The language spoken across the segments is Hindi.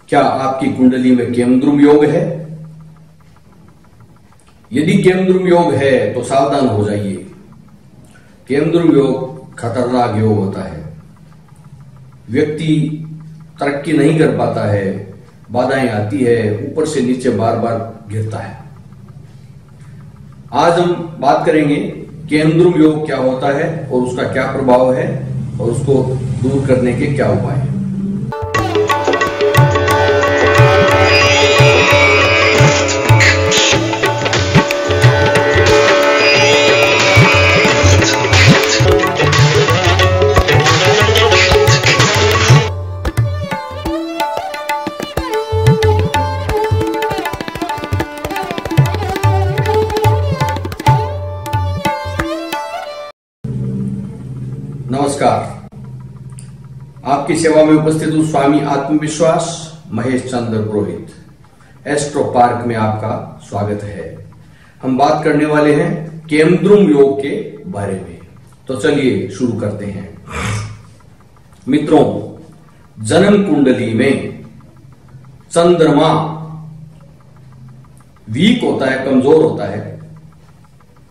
क्या आपकी कुंडली में केमद्रुम योग है? यदि केमद्रुम योग है तो सावधान हो जाइए। केमद्रुम योग खतरनाक योग होता है। व्यक्ति तरक्की नहीं कर पाता है, बाधाएं आती है, ऊपर से नीचे बार बार गिरता है। आज हम बात करेंगे केमद्रुम योग क्या होता है और उसका क्या प्रभाव है और उसको दूर करने के क्या उपाय हैं। नमस्कार, आपकी सेवा में उपस्थित हूं स्वामी आत्मविश्वास महेश चंद्र पुरोहित। एस्ट्रो पार्क में आपका स्वागत है। हम बात करने वाले हैं केमद्रुम योग के बारे में। तो चलिए शुरू करते हैं। मित्रों, जन्म कुंडली में चंद्रमा वीक होता है, कमजोर होता है,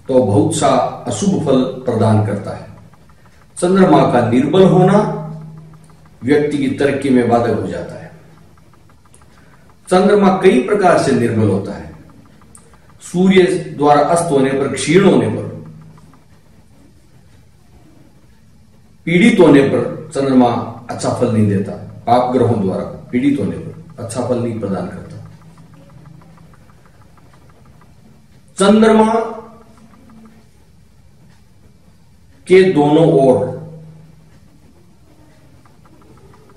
तो बहुत सा अशुभ फल प्रदान करता है। चंद्रमा का निर्बल होना व्यक्ति की तरक्की में बाधक हो जाता है। चंद्रमा कई प्रकार से निर्बल होता है। सूर्य द्वारा अस्त होने पर, क्षीण होने पर, पीड़ित होने पर चंद्रमा अच्छा फल नहीं देता। पाप ग्रहों द्वारा पीड़ित होने पर अच्छा फल नहीं प्रदान करता। चंद्रमा के दोनों ओर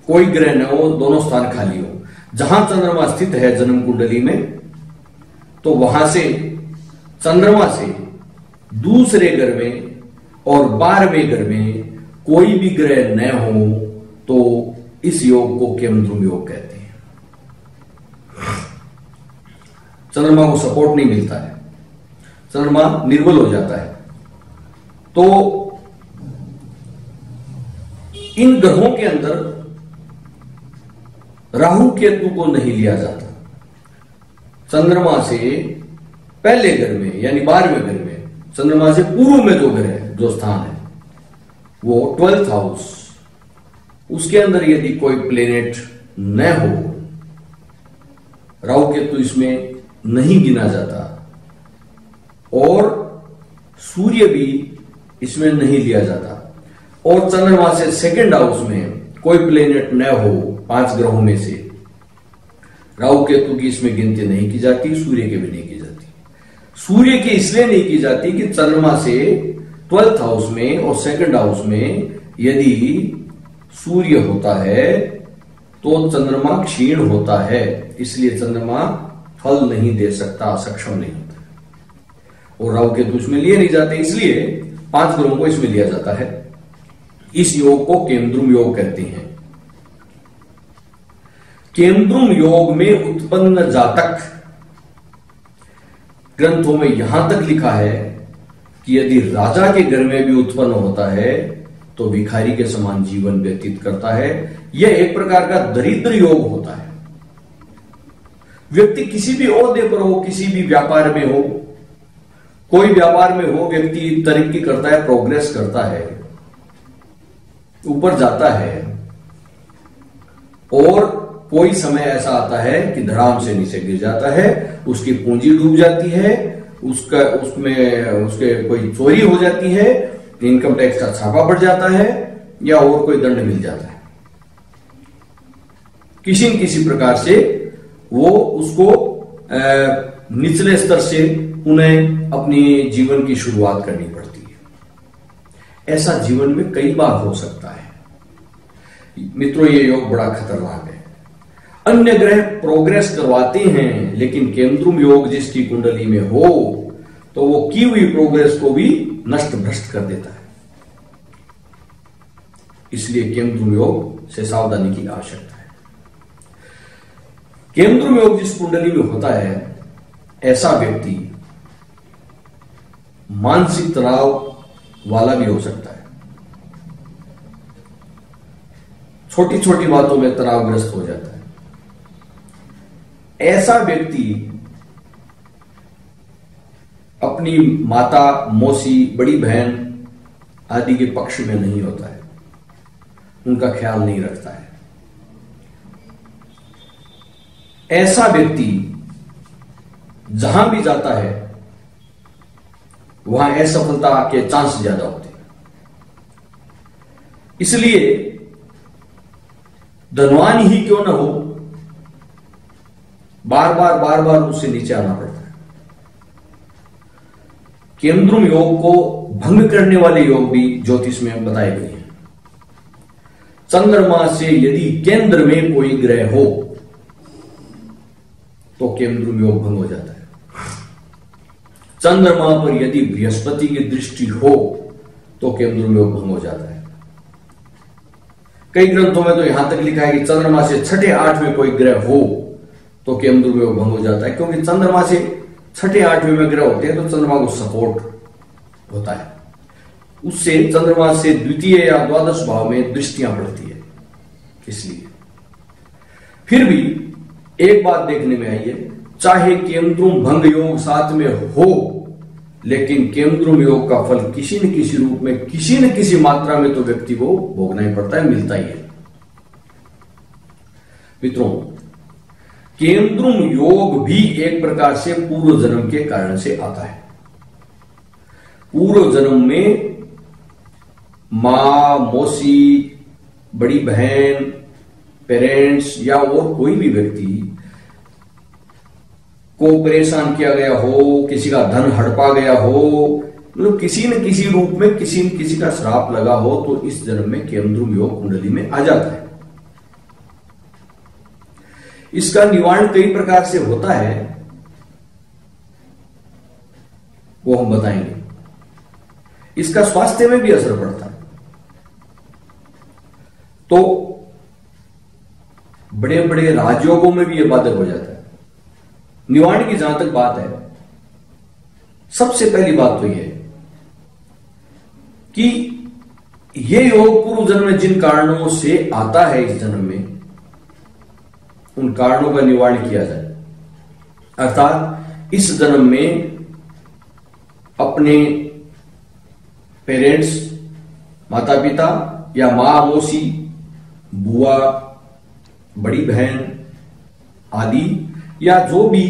कोई ग्रह न हो, दोनों स्थान खाली हो। जहां चंद्रमा स्थित है जन्म कुंडली में, तो वहां से चंद्रमा से दूसरे घर में और 12वें घर में कोई भी ग्रह न हो तो इस योग को केमद्रुम योग कहते हैं। चंद्रमा को सपोर्ट नहीं मिलता है, चंद्रमा निर्बल हो जाता है। तो इन ग्रहों के अंदर राहु केतु को नहीं लिया जाता। चंद्रमा से पहले घर में यानी 12वें घर में, चंद्रमा से पूर्व में जो घर है, जो स्थान है, वो 12th हाउस, उसके अंदर यदि कोई प्लेनेट न हो, राहु केतु इसमें नहीं गिना जाता और सूर्य भी इसमें नहीं लिया जाता, और चंद्रमा से सेकंड हाउस में कोई प्लेनेट न हो 5 ग्रहों में से, राहु केतु की इसमें गिनती नहीं की जाती, सूर्य की भी नहीं की जाती। सूर्य की इसलिए नहीं की जाती कि चंद्रमा से 12th हाउस में और सेकंड हाउस में यदि सूर्य होता है तो चंद्रमा क्षीण होता है, इसलिए चंद्रमा फल नहीं दे सकता, सक्षम नहीं होता। और राहु केतु इसमें लिए नहीं जाते, इसलिए 5 ग्रहों को इसमें लिया जाता है। इस योग को केमद्रुम योग कहते हैं। केमद्रुम योग में उत्पन्न जातक, ग्रंथों में यहां तक लिखा है कि यदि राजा के घर में भी उत्पन्न होता है तो भिखारी के समान जीवन व्यतीत करता है। यह एक प्रकार का दरिद्र योग होता है। व्यक्ति किसी भी ओहदे पर हो, किसी भी व्यापार में हो, कोई व्यापार में हो, व्यक्ति तरक्की करता है, प्रोग्रेस करता है, ऊपर जाता है, और कोई समय ऐसा आता है कि धड़ाम से नीचे गिर जाता है, उसकी पूंजी डूब जाती है, उसके कोई चोरी हो जाती है, इनकम टैक्स का छापा पड़ जाता है, या और कोई दंड मिल जाता है। किसी न किसी प्रकार से वो उसको निचले स्तर से उन्हें अपनी जीवन की शुरुआत करनी पड़ती है। ऐसा जीवन में कई बार हो सकता है। मित्रों, ये योग बड़ा खतरनाक है। अन्य ग्रह प्रोग्रेस करवाते हैं, लेकिन केमद्रुम योग जिसकी कुंडली में हो तो वो की हुई प्रोग्रेस को भी नष्ट भ्रष्ट कर देता है। इसलिए केमद्रुम योग से सावधानी की आवश्यकता है। केमद्रुम योग जिस कुंडली में होता है, ऐसा व्यक्ति मानसिक तनाव वाला भी हो सकता है। छोटी छोटी बातों में तनावग्रस्त हो जाता है। ऐसा व्यक्ति अपनी माता, मौसी, बड़ी बहन आदि के पक्ष में नहीं होता है, उनका ख्याल नहीं रखता है। ऐसा व्यक्ति जहां भी जाता है वहां असफलता के चांस ज्यादा होते हैं। इसलिए धनवान ही क्यों ना हो, बार बार उससे नीचे आना पड़ता है। केंद्रुम योग को भंग करने वाले योग भी ज्योतिष में बताए गए हैं। चंद्रमा से यदि केंद्र में कोई ग्रह हो तो केंद्रुम योग भंग हो जाता है। चंद्रमा पर यदि बृहस्पति की दृष्टि हो तो केंद्रुम योग भंग हो जाता है। कई ग्रंथों में तो यहां तक लिखा है कि चंद्रमा से 6ठे 8वें कोई ग्रह हो तो केंद्रुम योग भंग हो जाता है, क्योंकि चंद्रमा से 6ठे 8वें में ग्रह होते हैं तो चंद्रमा को सपोर्ट होता है, उससे चंद्रमा से द्वितीय या द्वादश भाव में दृष्टियां पड़ती है। इसलिए फिर भी एक बात देखने में आई है, चाहे केंद्रुम भंग योग साथ में हो, लेकिन केंद्रुम योग का फल किसी न किसी रूप में, किसी न किसी मात्रा में तो व्यक्ति को भोगना ही पड़ता है, मिलता ही है। मित्रों, केंद्रुम योग भी एक प्रकार से पूर्व जन्म के कारण से आता है। पूर्व जन्म में मां, मौसी, बड़ी बहन, पेरेंट्स या और कोई भी व्यक्ति को परेशान किया गया हो, किसी का धन हड़पा गया हो, मतलब किसी न किसी रूप में किसी न किसी का श्राप लगा हो, तो इस जन्म में केंद्रुम योग कुंडली में आ जाता है। इसका निवारण कई प्रकार से होता है, वो हम बताएंगे। इसका स्वास्थ्य में भी असर पड़ता है। तो बड़े बड़े राजयोगों में भी यह बाधक हो जाता है। निवारण की जहां तक बात है, सबसे पहली बात तो यह है कि यह योग पूर्व जन्म में जिन कारणों से आता है इस जन्म में, उन कारणों का निवारण किया जाए। अर्थात इस जन्म में अपने पेरेंट्स, माता पिता या मां, मौसी, बुआ, बड़ी बहन आदि, या जो भी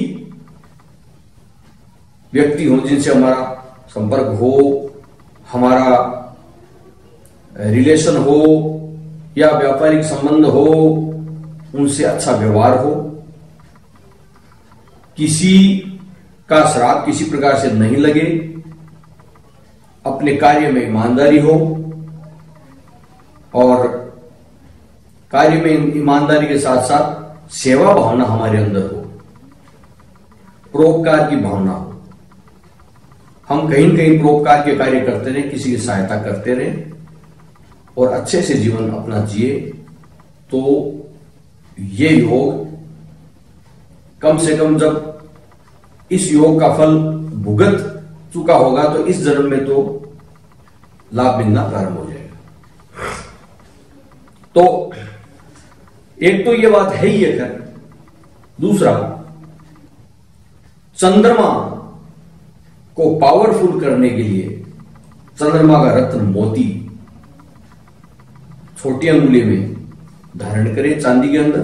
व्यक्ति हो जिनसे हमारा संपर्क हो, हमारा रिलेशन हो या व्यापारिक संबंध हो, उनसे अच्छा व्यवहार हो, किसी का श्राप किसी प्रकार से नहीं लगे, अपने कार्य में ईमानदारी हो, और कार्य में ईमानदारी के साथ साथ सेवा भावना हमारे अंदर हो, परोपकार की भावना हो। हम कहीं न कहीं परोपकार के कार्य करते रहे, किसी की सहायता करते रहे और अच्छे से जीवन अपना जिए, तो ये योग कम से कम जब इस योग का फल भुगत चुका होगा तो इस जन्म में तो लाभ मिलना प्रारंभ हो जाएगा। तो एक तो ये बात है ही है। खैर, दूसरा, चंद्रमा को पावरफुल करने के लिए चंद्रमा का रत्न मोती छोटी अंगुली में धारण करें चांदी के अंदर,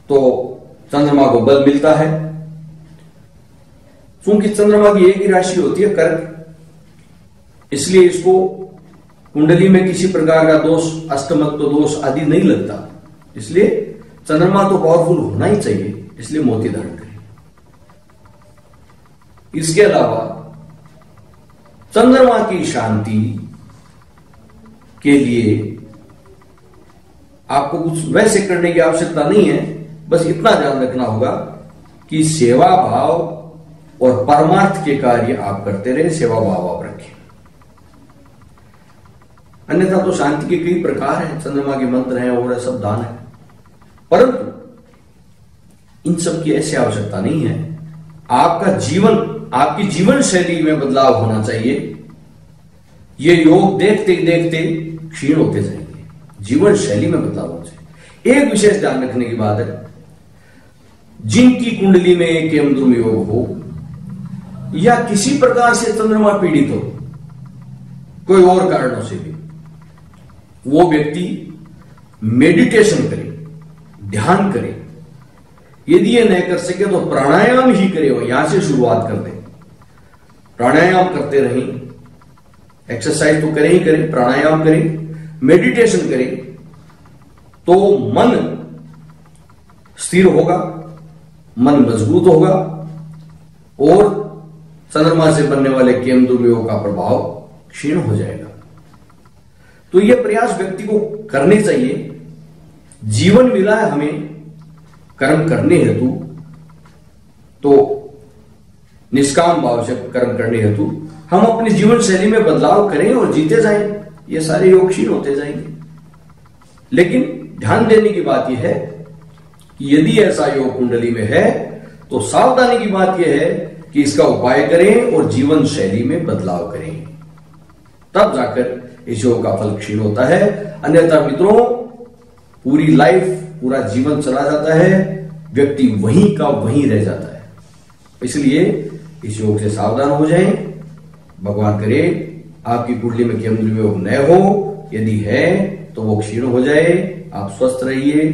तो चंद्रमा को बल मिलता है। क्योंकि चंद्रमा की एक ही राशि होती है कर्क, इसलिए इसको कुंडली में किसी प्रकार का दोष, अष्टमत्व दोष आदि नहीं लगता। इसलिए चंद्रमा तो पावरफुल होना ही चाहिए, इसलिए मोती धारण करें। इसके अलावा चंद्रमा की शांति के लिए आपको कुछ वैसे करने की आवश्यकता नहीं है, बस इतना ध्यान रखना होगा कि सेवा भाव और परमार्थ के कार्य आप करते रहे, सेवा भाव आप रखें। अन्यथा तो शांति के कई प्रकार हैं, चंद्रमा के मंत्र हैं और सब दान है, परंतु इन सब की ऐसी आवश्यकता नहीं है। आपका जीवन, आपकी जीवन शैली में बदलाव होना चाहिए। ये योग देखते देखते क्षीण होते जाएंगे, जीवन शैली में बदलाव होना चाहिए। एक विशेष ध्यान रखने की बात है, जिनकी कुंडली में केमद्रुम योग हो या किसी प्रकार से चंद्रमा पीड़ित हो, कोई और कारणों से भी, वो व्यक्ति मेडिटेशन करे, ध्यान करे। यदि ये नहीं कर सके तो प्राणायाम ही करे, वो यहां से शुरुआत कर दे। प्राणायाम करते रहें, एक्सरसाइज तो करें ही करें, प्राणायाम करें, मेडिटेशन करें, तो मन स्थिर होगा, मन मजबूत होगा और चंद्रमा से बनने वाले केमद्रुम योग का प्रभाव क्षीण हो जाएगा। तो यह प्रयास व्यक्ति को करने चाहिए। जीवन मिला है हमें कर्म करने हेतु, तो निष्काम भाव से कर्म करने हेतु हम अपनी जीवन शैली में बदलाव करें और जीते जाएं। ये सारे योग क्षीण होते जाएंगे। लेकिन ध्यान देने की बात यह है कि यदि ऐसा योग कुंडली में है तो सावधानी की बात यह है कि इसका उपाय करें और जीवन शैली में बदलाव करें, तब जाकर इस योग का फल क्षीण होता है। अन्यथा मित्रों, पूरी लाइफ, पूरा जीवन चला जाता है, व्यक्ति वहीं का वहीं रह जाता है। इसलिए इस योग से सावधान हो जाएं। भगवान करे आपकी कुंडली में केमद्रुम योग न हो, यदि है तो वो क्षीण हो जाए। आप स्वस्थ रहिए।